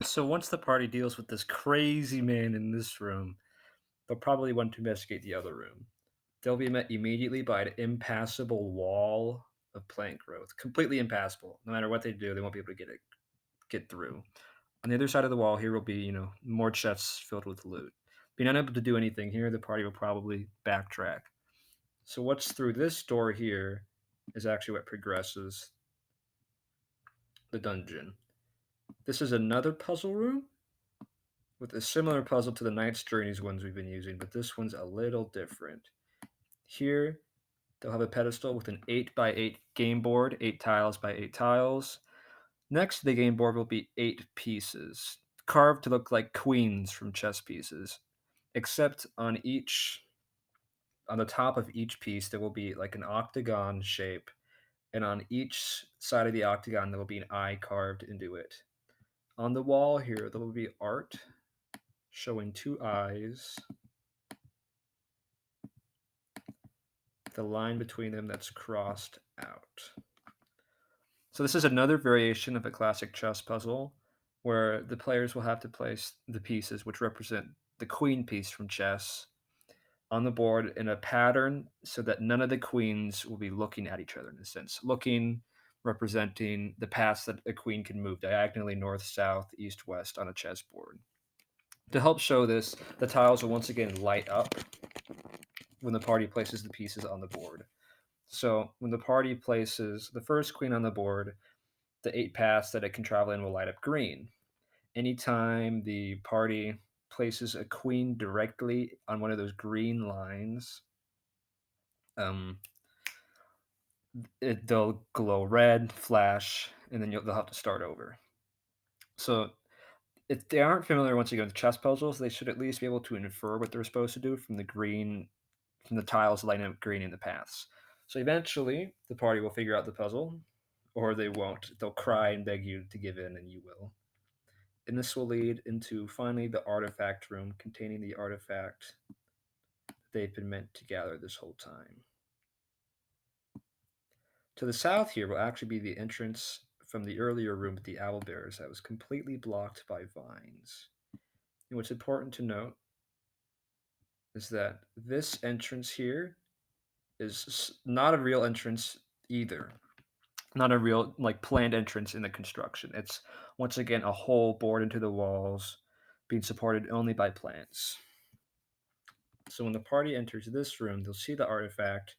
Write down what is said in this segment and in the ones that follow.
So once the party deals with this crazy man in this room, they'll probably want to investigate the other room. They'll be met immediately by an impassable wall of plant growth, completely impassable. No matter what they do, they won't be able to get through. On the other side of the wall, here will be, more chests filled with loot. Being unable to do anything here, the party will probably backtrack. So what's through this door here is actually what progresses the dungeon. This is another puzzle room with a similar puzzle to the Knight's Journeys ones we've been using, but this one's a little different. Here, they'll have a pedestal with an 8 by 8 game board, 8 tiles by 8 tiles. Next to the game board will be 8 pieces, carved to look like queens from chess pieces, except on the top of each piece there will be like an octagon shape, and on each side of the octagon there will be an eye carved into it. On the wall here there will be art showing two eyes, the line between them that's crossed out. So this is another variation of a classic chess puzzle where the players will have to place the pieces which represent the queen piece from chess on the board in a pattern so that none of the queens will be looking at each other in a sense. Looking representing the paths that a queen can move diagonally north, south, east, west on a chessboard. To help show this, the tiles will once again light up when the party places the pieces on the board. So when the party places the first queen on the board, the 8 paths that it can travel in will light up green. Anytime the party places a queen directly on one of those green lines, um, they'll glow red, flash, and then they'll have to start over. So if they aren't familiar once again with chess puzzles, they should at least be able to infer what they're supposed to do from the tiles lighting up green in the paths. So eventually, the party will figure out the puzzle, or they won't. They'll cry and beg you to give in, and you will. And this will lead into finally the artifact room containing the artifact they've been meant to gather this whole time. To the south here will actually be the entrance from the earlier room with the owlbears that was completely blocked by vines. And what's important to note is that this entrance here is not a real entrance either. Not a real like planned entrance in the construction. It's once again a hole bored into the walls, being supported only by plants. So when the party enters this room, they'll see the artifact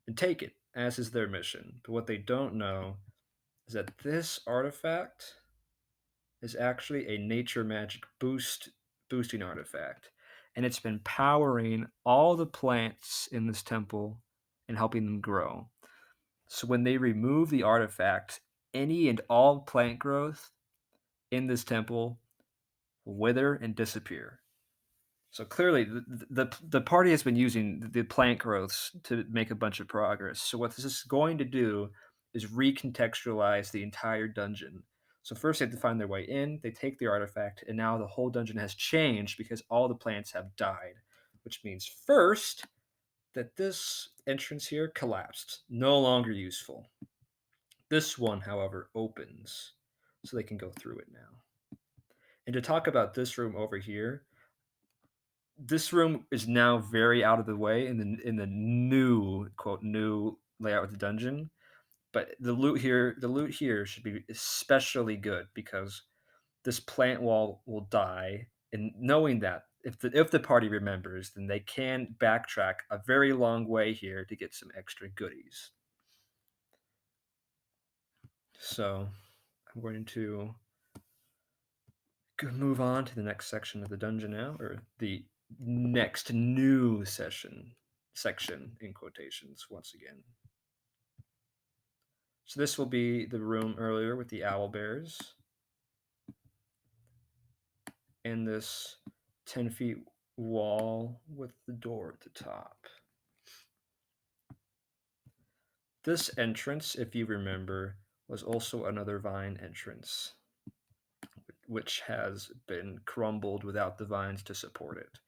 and take it, as is their mission. But what they don't know is that this artifact is actually a nature magic boosting artifact. And it's been powering all the plants in this temple and helping them grow. So when they remove the artifact, any and all plant growth in this temple will wither and disappear. So clearly, the party has been using the plant growths to make a bunch of progress. So what this is going to do is recontextualize the entire dungeon. So first they have to find their way in, they take the artifact, and now the whole dungeon has changed because all the plants have died. Which means first that this entrance here collapsed, no longer useful. This one, however, opens, so they can go through it now. And to talk about this room over here, this room is now very out of the way in the new quote new layout of the dungeon. But the loot here should be especially good because this plant wall will die. And knowing that, if the party remembers, then they can backtrack a very long way here to get some extra goodies. So I'm going to move on to the next section of the dungeon now, or the next new section in quotations once again. So this will be the room earlier with the owl bears, and this 10 feet wall with the door at the top. This entrance, if you remember, was also another vine entrance, which has been crumbled without the vines to support it.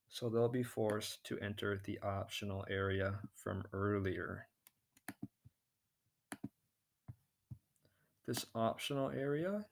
So they'll be forced to enter the optional area from earlier. This optional area